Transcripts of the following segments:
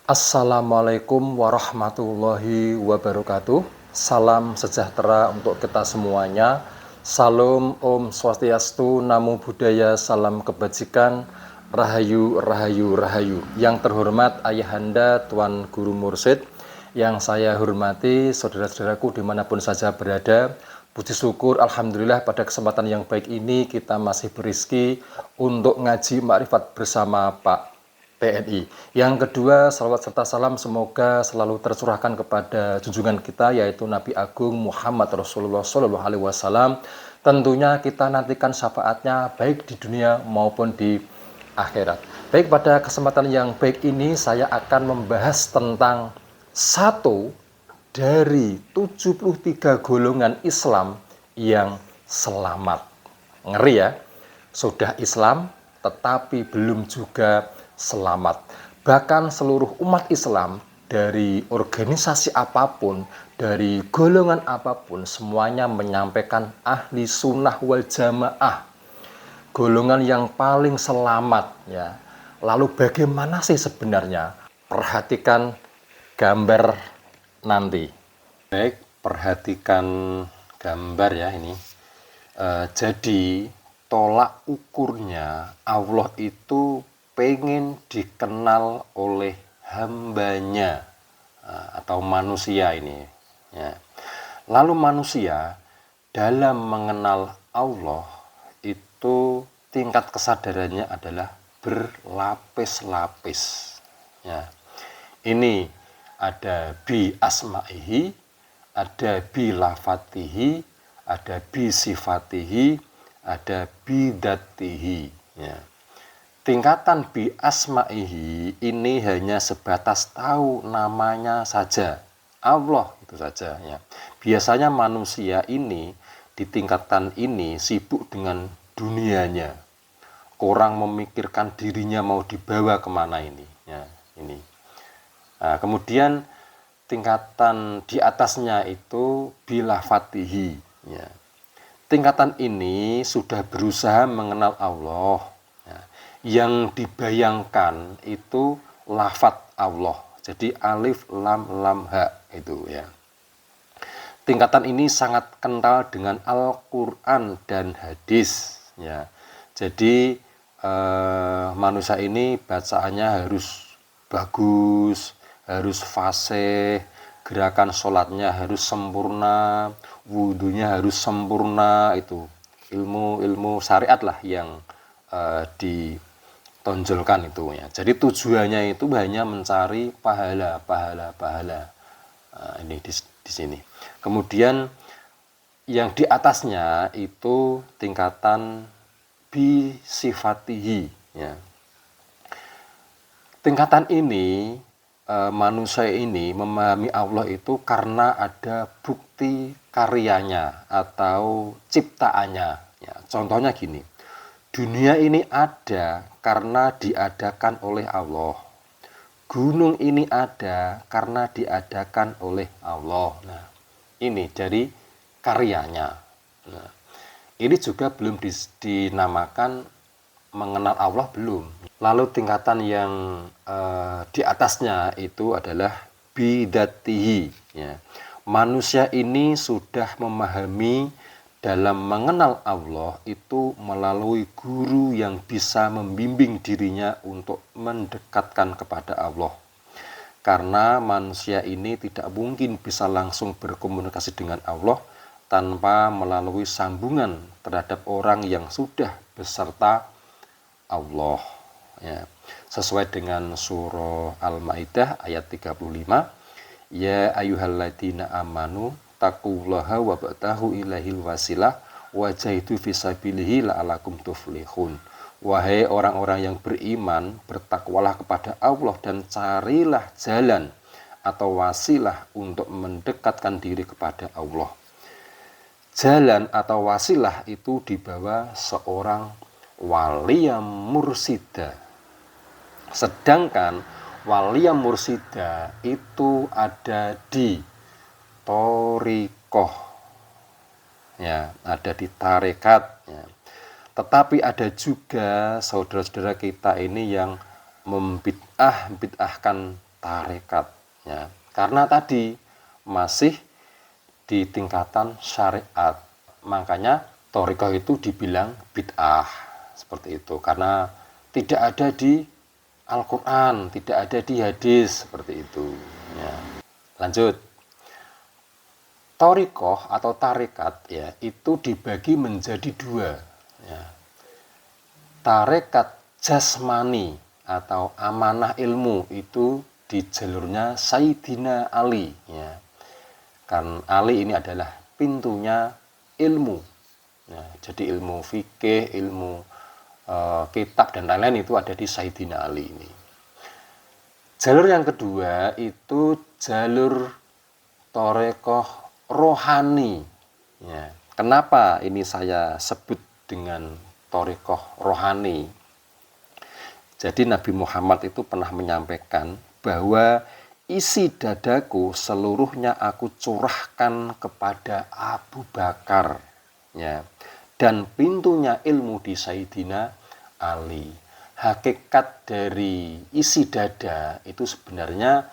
Assalamualaikum warahmatullahi wabarakatuh. Salam sejahtera untuk kita semuanya. Salam Om Swastiastu, Namo Buddhaya, salam kebajikan, Rahayu, Rahayu, Rahayu. Yang terhormat Ayahanda Tuan Guru Mursyid, yang saya hormati saudara-saudaraku dimanapun saja berada. Puji syukur, Alhamdulillah pada kesempatan yang baik ini kita masih berizki untuk ngaji makrifat bersama Pak PNI. Yang kedua, salawat serta salam semoga selalu tercurahkan kepada junjungan kita, yaitu Nabi Agung Muhammad Rasulullah Shallallahu Alaihi Wasallam. Tentunya kita nantikan syafaatnya baik di dunia maupun di akhirat. Baik, pada kesempatan yang baik ini saya akan membahas tentang satu dari 73 golongan Islam yang selamat. Ngeri ya, sudah Islam tetapi belum juga selamat. Bahkan seluruh umat Islam dari organisasi apapun, dari golongan apapun, semuanya menyampaikan ahli sunnah wal jamaah, golongan yang paling selamat ya. Lalu bagaimana sih sebenarnya? Perhatikan gambar nanti. Baik, perhatikan gambar ya ini. Jadi tolak ukurnya Allah itu pengen dikenal oleh hambanya atau manusia ini ya. Lalu manusia dalam mengenal Allah itu tingkat kesadarannya adalah berlapis-lapis ya. Ini ada bi asma'ihi, ada bi lafatihi, ada bi sifatihi, ada bi dzatihi ya. Tingkatan bi asma'ihi ini hanya sebatas tahu namanya saja, Allah itu saja ya. Biasanya manusia ini di tingkatan ini sibuk dengan dunianya, kurang memikirkan dirinya mau dibawa kemana ini ya, ini. Nah, kemudian tingkatan di atasnya itu bila fatihi ya. Tingkatan ini sudah berusaha mengenal Allah ya. Yang dibayangkan itu lafadz Allah, jadi alif lam lam ha itu ya. Tingkatan ini sangat kental dengan Al-Quran dan hadis ya. Jadi manusia ini bacaannya harus bagus, harus fasih, gerakan sholatnya harus sempurna, wudhunya harus sempurna, itu ilmu syariat lah yang ditonjolkan itu ya. Jadi tujuannya itu hanya mencari pahala. Ini di sini. Kemudian yang di atasnya itu tingkatan bi sifatihi ya. Tingkatan ini manusia ini memahami Allah itu karena ada bukti karyanya atau ciptaannya ya. Contohnya gini, dunia ini ada karena diadakan oleh Allah, gunung ini ada karena diadakan oleh Allah. Nah, ini dari karyanya. Nah, ini juga belum dinamakan mengenal Allah, belum. Lalu tingkatan yang di atasnya itu adalah bidzatihi ya. Manusia ini sudah memahami dalam mengenal Allah itu melalui guru yang bisa membimbing dirinya untuk mendekatkan kepada Allah. Karena manusia ini tidak mungkin bisa langsung berkomunikasi dengan Allah tanpa melalui sambungan terhadap orang yang sudah beserta Allah ya. Sesuai dengan surah Al-Maidah ayat 35, ya ayyuhalladzina amanu taqullaha wabtahu ilaihil wasilah wajahidu fisabilihi la'alakum tuflihun. Wahai orang-orang yang beriman, bertakwalah kepada Allah dan carilah jalan atau wasilah untuk mendekatkan diri kepada Allah. Jalan atau wasilah itu dibawa seorang waliyam mursida. Sedangkan waliyam mursida itu ada di thoriqoh ya, ada di tarekat ya. Tetapi ada juga saudara-saudara kita ini yang membid'ahkan tarekat, ya. Karena tadi masih di tingkatan syariat, makanya thariqah itu dibilang bid'ah seperti itu, karena tidak ada di Al-Quran, tidak ada di hadis seperti itu, ya. Lanjut, thariqah atau tarekat, ya, itu dibagi menjadi dua, ya. Tarekat jasmani atau amanah ilmu itu di jalurnya Sayyidina Ali, ya. Kan Ali ini adalah pintunya ilmu, ya. Jadi ilmu fikih, ilmu kitab dan lain-lain itu ada di Sayyidina Ali ini. Jalur yang kedua itu jalur thariqah rohani, ya. Kenapa ini saya sebut dengan thariqah rohani? Jadi Nabi Muhammad itu pernah menyampaikan bahwa isi dadaku seluruhnya aku curahkan kepada Abu Bakar, ya. Dan pintunya ilmu di Sayyidina Ali. Hakikat dari isi dada itu sebenarnya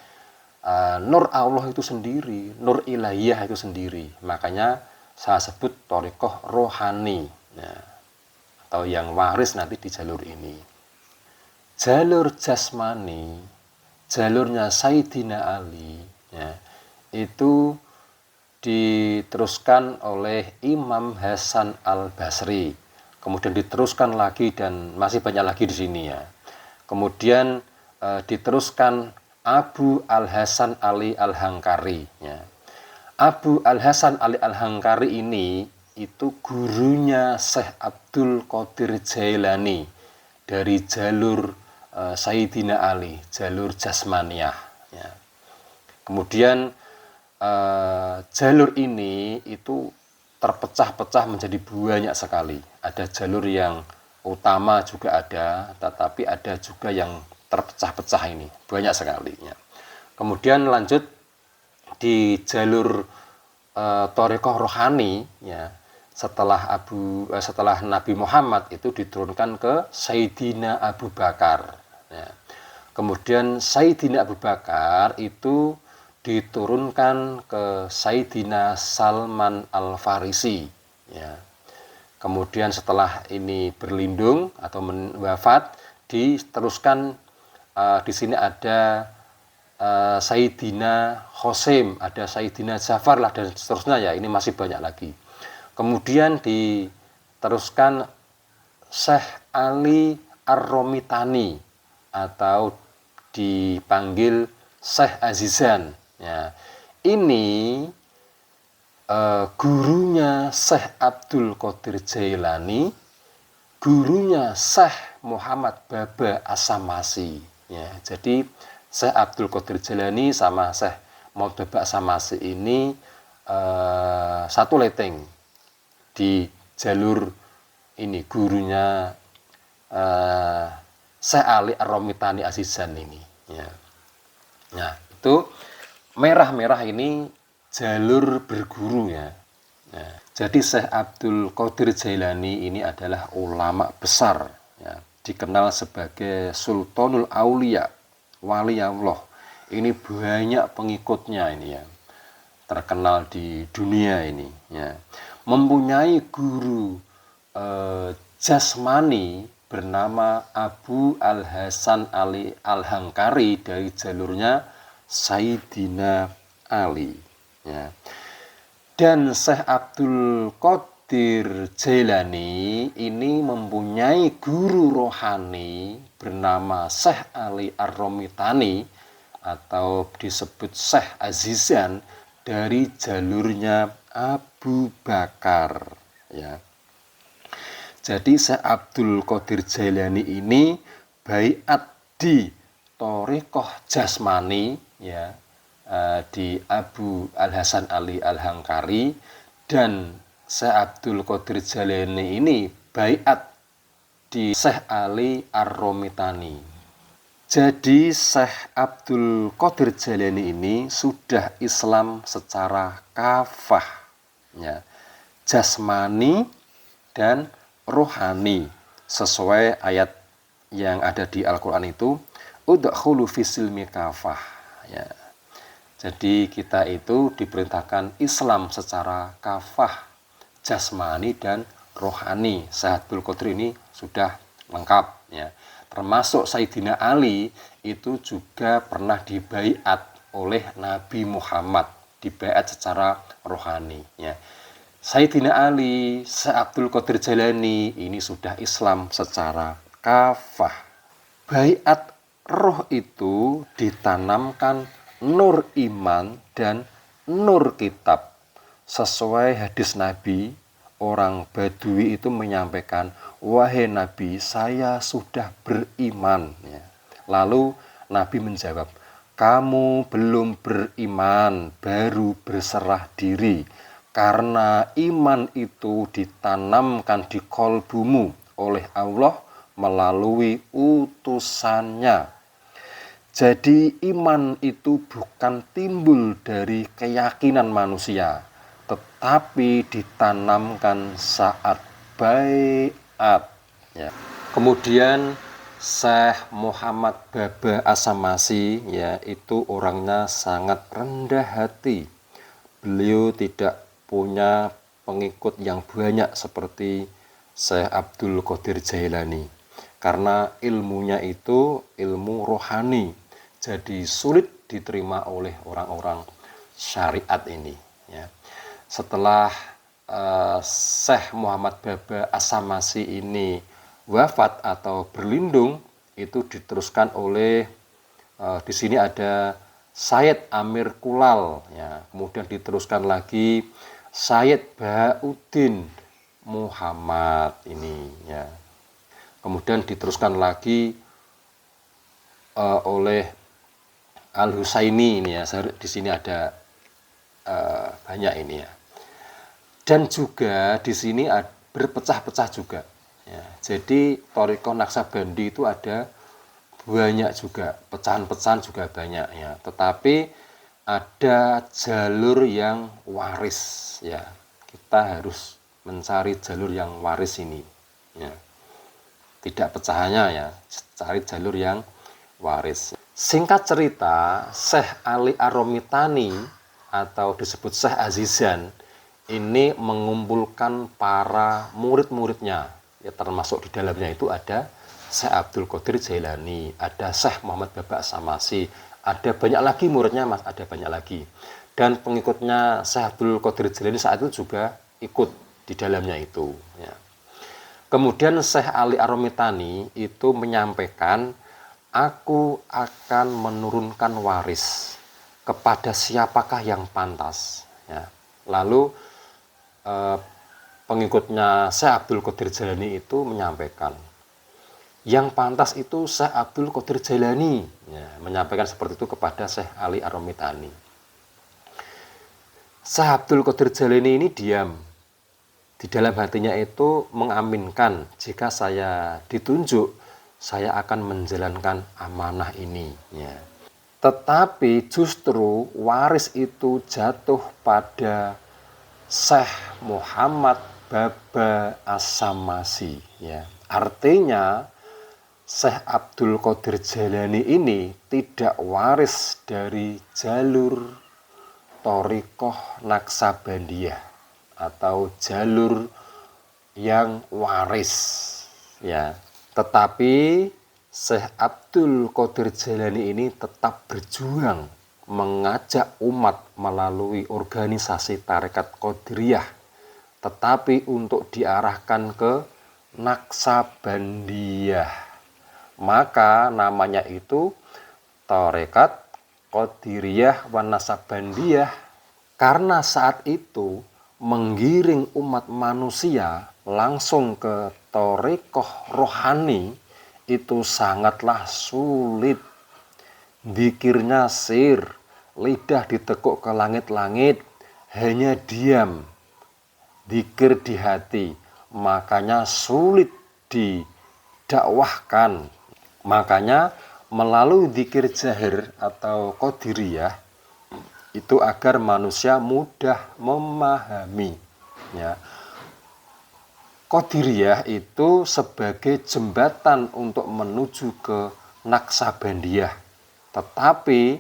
nur Allah itu sendiri, nur ilahiyah itu sendiri. Makanya saya sebut thariqah rohani, ya, atau yang waris nanti di jalur ini. Jalur jasmani, jalurnya Sayyidina Ali, ya, itu diteruskan oleh Imam Hasan Al-Basri, kemudian diteruskan lagi dan masih banyak lagi di sini, ya. Kemudian diteruskan Abu Al-Hasan Ali Al-Hangkari, ya. Abu Al-Hasan Ali Al-Hangkari ini itu gurunya Syekh Abdul Qadir Jailani dari jalur Sayyidina Ali, jalur jasmaniyah, ya. Kemudian jalur ini itu terpecah-pecah menjadi banyak sekali. Ada jalur yang utama juga ada, tetapi ada juga yang terpecah-pecah ini, banyak sekali, ya. Kemudian lanjut di jalur thariqah rohani, ya. Setelah Nabi Muhammad itu diturunkan ke Sayyidina Abu Bakar, ya. Kemudian Sayyidina Abu Bakar itu diturunkan ke Sayyidina Salman Al-Farisi, ya. Kemudian setelah ini berlindung atau wafat, diteruskan di sini ada Sayyidina Khosim, ada Sayyidina Ja'far lah dan seterusnya, ya. Ini masih banyak lagi. Kemudian diteruskan Syekh Ali Ar-Romitani atau dipanggil Syekh Azizan, ya. Ini gurunya Syekh Abdul Qadir Jailani, gurunya Syekh Muhammad Baba As-Samasi, ya. Jadi Syekh Abdul Qadir Jailani sama Syekh Muhammad Baba As-Samasi ini satu leteng di jalur ini, gurunya Syekh Ali Ar-Romitani Azizan ini, ya. Nah, itu merah-merah ini jalur berguru, ya. Nah, jadi Syekh Abdul Qadir Jailani ini adalah ulama besar, ya. Dikenal sebagai Sultanul Aulia, wali Allah. Ini banyak pengikutnya ini, ya. Terkenal di dunia ini, ya. Mempunyai guru jasmani bernama Abu Al-Hasan Ali Al-Hangkari dari jalurnya Sayyidina Ali, ya. Dan Syekh Abdul Qadir Jailani ini mempunyai guru rohani bernama Syekh Ali Ar-Romitani atau disebut Syekh Azizan dari jalurnya Abu Bakar, ya. Jadi Syekh Abdul Qadir Jailani ini baiat di thariqah jasmani, ya, di Abu Al-Hasan Ali Al-Hangkari, dan Syekh Abdul Qadir Jailani ini baiat di Syekh Ali Ar-Romitani. Jadi Syekh Abdul Qadir Jailani ini sudah Islam secara kafah, ya, jasmani dan rohani, sesuai ayat yang ada di Al-Quran itu, udkhulu fisilmi kafah, ya. Jadi kita itu diperintahkan Islam secara kafah, jasmani dan rohani. Sahadatul Qadir ini sudah lengkap ya. Termasuk Sayyidina Ali itu juga pernah dibaiat oleh Nabi Muhammad, dibaiat secara rohani ya. Sayyidina Ali, Abdul Qadir Jailani ini sudah Islam secara kafah. Baiat roh itu ditanamkan nur iman dan nur kitab. Sesuai hadis Nabi, orang Badui itu menyampaikan, wahai Nabi, saya sudah beriman. Lalu Nabi menjawab, kamu belum beriman, baru berserah diri. Karena iman itu ditanamkan di kolbumu oleh Allah melalui utusannya. Jadi iman itu bukan timbul dari keyakinan manusia, tetapi ditanamkan saat baiat. Ya. Kemudian Syekh Muhammad Baba As-Samasi ya, itu orangnya sangat rendah hati. Beliau tidak punya pengikut yang banyak seperti Syekh Abdul Qadir Jailani. Karena ilmunya itu ilmu rohani. Jadi sulit diterima oleh orang-orang syariat ini. Ya. Setelah Syekh Muhammad Baba As-Samasi ini wafat atau berlindung, itu diteruskan oleh di sini ada Sayyid Amir Kulal. Ya. Kemudian diteruskan lagi Sayyid Bahauddin Muhammad ini. Ya. Kemudian diteruskan lagi oleh Al-Husaini ini ya, di sini ada banyak ini ya. Dan juga di sini berpecah-pecah juga. Ya. Jadi Thariqah Naqsabandi itu ada banyak juga, pecahan-pecahan juga banyak ya. Tetapi ada jalur yang waris ya. Kita harus mencari jalur yang waris ini. Ya. Tidak pecahannya ya, cari jalur yang waris. Singkat cerita, Syekh Ali Ar-Romitani atau disebut Syekh Azizan ini mengumpulkan para murid-muridnya. Ya, termasuk di dalamnya itu ada Syekh Abdul Qadir Jailani, ada Syekh Muhammad Baba As-Samasi, ada banyak lagi muridnya, Mas, ada banyak lagi. Dan pengikutnya Syekh Abdul Qadir Jailani saat itu juga ikut di dalamnya itu. Ya. Kemudian Syekh Ali Ar-Romitani itu menyampaikan, aku akan menurunkan waris kepada siapakah yang pantas. Ya. Lalu pengikutnya Syekh Abdul Qadir Jailani itu menyampaikan, yang pantas itu Syekh Abdul Qadir Jailani. Ya, menyampaikan seperti itu kepada Syekh Ali Ar-Romitani. Syekh Abdul Qadir Jailani ini diam. Di dalam hatinya itu mengaminkan, jika saya ditunjuk, saya akan menjalankan amanah ini. Ya. Tetapi justru waris itu jatuh pada Syekh Muhammad Baba As-Samasi. Ya. Artinya Syekh Abdul Qadir Jailani ini tidak waris dari jalur Thariqah Naqsabandiyah atau jalur yang waris ya. Tetapi Syekh Abdul Qadir Jailani ini tetap berjuang mengajak umat melalui organisasi Tarekat Qadiriyah, tetapi untuk diarahkan ke Naqsabandiyah. Maka namanya itu Tarekat Qadiriyah wan Naqsabandiyah, karena saat itu menggiring umat manusia langsung ke thariqah rohani itu sangatlah sulit. Dzikirnya sir, lidah ditekuk ke langit-langit, hanya diam, dzikir di hati, makanya sulit didakwahkan. Makanya melalui dzikir jahir atau qadiriyah itu agar manusia mudah memahami. Ya. Qadiriyah itu sebagai jembatan untuk menuju ke Naqsabandiyah. Tetapi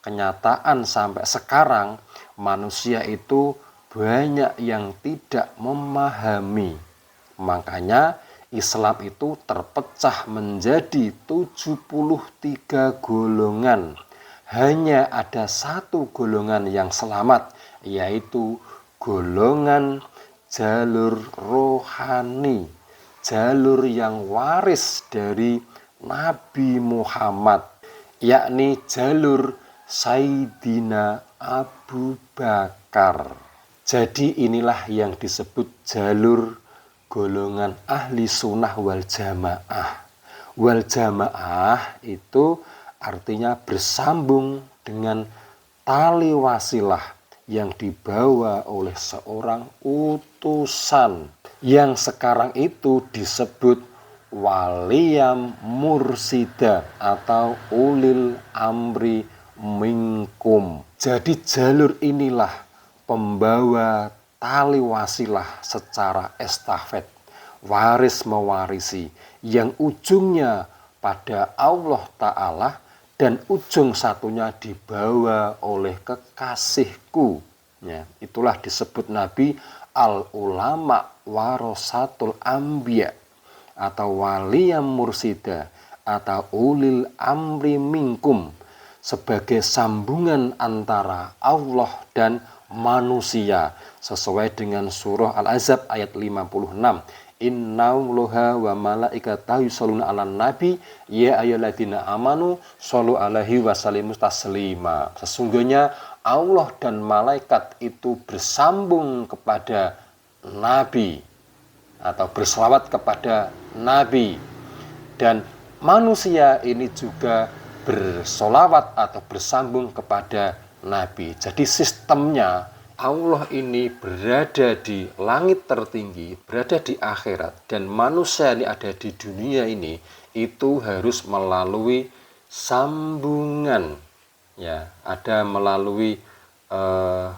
kenyataan sampai sekarang manusia itu banyak yang tidak memahami. Makanya Islam itu terpecah menjadi 73 golongan. Hanya ada satu golongan yang selamat, yaitu golongan jalur rohani, jalur yang waris dari Nabi Muhammad, yakni jalur Sayyidina Abu Bakar. Jadi inilah yang disebut jalur golongan ahli sunnah wal jamaah. Wal jamaah itu artinya bersambung dengan tali wasilah yang dibawa oleh seorang utusan, yang sekarang itu disebut waliyam mursida atau ulil amri minkum. Jadi jalur inilah pembawa tali wasilah secara estafet, waris mewarisi, yang ujungnya pada Allah Ta'ala dan ujung satunya dibawa oleh kekasihku. Ya, itulah disebut Nabi al-ulama warasatul anbiya atau waliyam mursida atau ulil amri minkum, sebagai sambungan antara Allah dan manusia, sesuai dengan surah Al-Ahzab ayat 56. Innallaha wa malaikatahu yusholluna 'alan nabi ya ayyuhalladzina amanu shollu alaihi wasallimu taslima. Sesungguhnya Allah dan malaikat itu bersambung kepada nabi atau berselawat kepada nabi, dan manusia ini juga bersolawat atau bersambung kepada nabi. Jadi sistemnya Allah ini berada di langit tertinggi, berada di akhirat, dan manusia ini ada di dunia ini, itu harus melalui sambungan, ya, ada melalui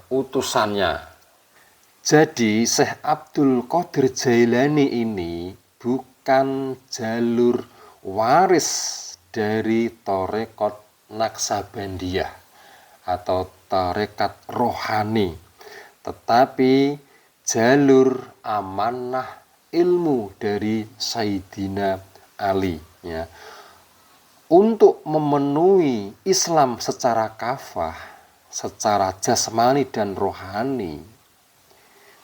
utusannya. Jadi Syekh Abdul Qadir Jailani ini bukan jalur waris dari Tarekat Naksabandiyah atau tarekat rohani, tetapi jalur amanah ilmu dari Sayyidina Ali, ya. Untuk memenuhi Islam secara kafah, secara jasmani dan rohani,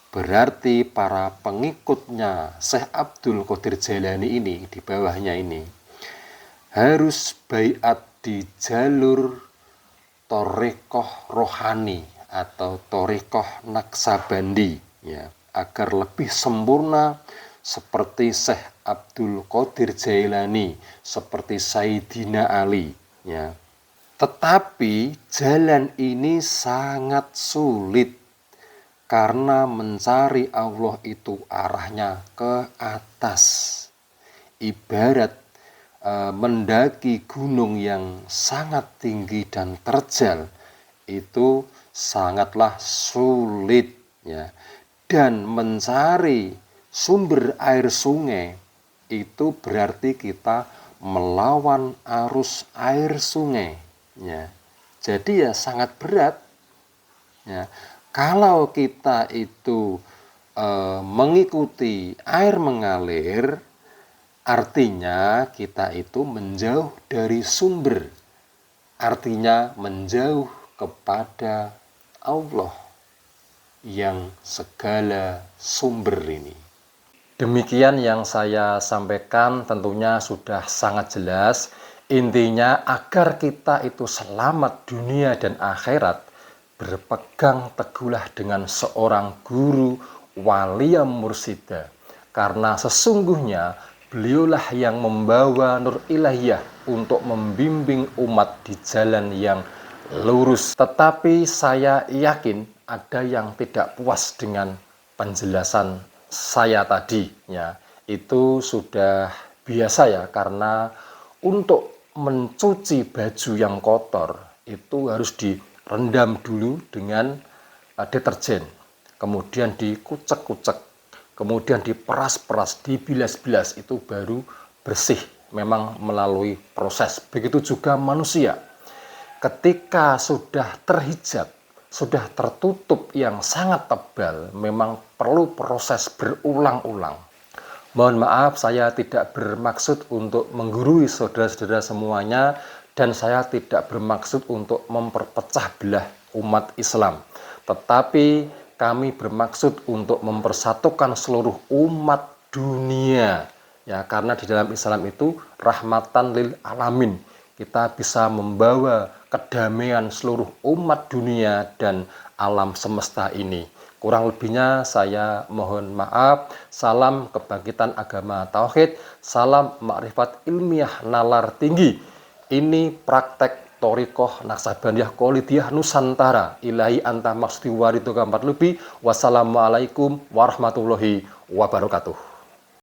berarti para pengikutnya Syekh Abdul Qadir Jailani ini, di bawahnya ini, harus baiat di jalur Torekoh rohani atau Torekoh Naksabandi, ya, agar lebih sempurna seperti Syekh Abdul Qadir Jailani, seperti Sayyidina Ali, ya. Tetapi jalan ini sangat sulit karena mencari Allah itu arahnya ke atas. Ibarat mendaki gunung yang sangat tinggi dan terjal, itu sangatlah sulit, ya. Dan mencari sumber air sungai itu berarti kita melawan arus air sungai, ya. Jadi ya sangat berat, ya. Kalau kita itu mengikuti air mengalir, artinya kita itu menjauh dari sumber, artinya menjauh kepada Allah yang segala sumber ini. Demikian yang saya sampaikan, tentunya sudah sangat jelas. Intinya agar kita itu selamat dunia dan akhirat, berpegang teguhlah dengan seorang guru waliyam mursida, karena sesungguhnya beliaulah yang membawa nur ilahiyah untuk membimbing umat di jalan yang lurus. Tetapi saya yakin ada yang tidak puas dengan penjelasan saya tadi, ya. Itu sudah biasa, ya, karena untuk mencuci baju yang kotor itu harus direndam dulu dengan deterjen, kemudian dikucek-kucek, kemudian diperas-peras, dibilas-bilas, itu baru bersih, memang melalui proses. Begitu juga manusia. Ketika sudah terhijab, sudah tertutup yang sangat tebal, memang perlu proses berulang-ulang. Mohon maaf, saya tidak bermaksud untuk menggurui saudara-saudara semuanya, dan saya tidak bermaksud untuk memperpecah belah umat Islam. Tetapi kami bermaksud untuk mempersatukan seluruh umat dunia. Ya, karena di dalam Islam itu rahmatan lil alamin. Kita bisa membawa kedamaian seluruh umat dunia dan alam semesta ini. Kurang lebihnya saya mohon maaf. Salam kebangkitan agama tauhid, salam makrifat ilmiah nalar tinggi. Ini praktek Thorikoh Naksabaniyah Kholidiyah Nusantara. Ilahi anta maksudi waridu keempat lebih. Wassalamualaikum warahmatullahi wabarakatuh.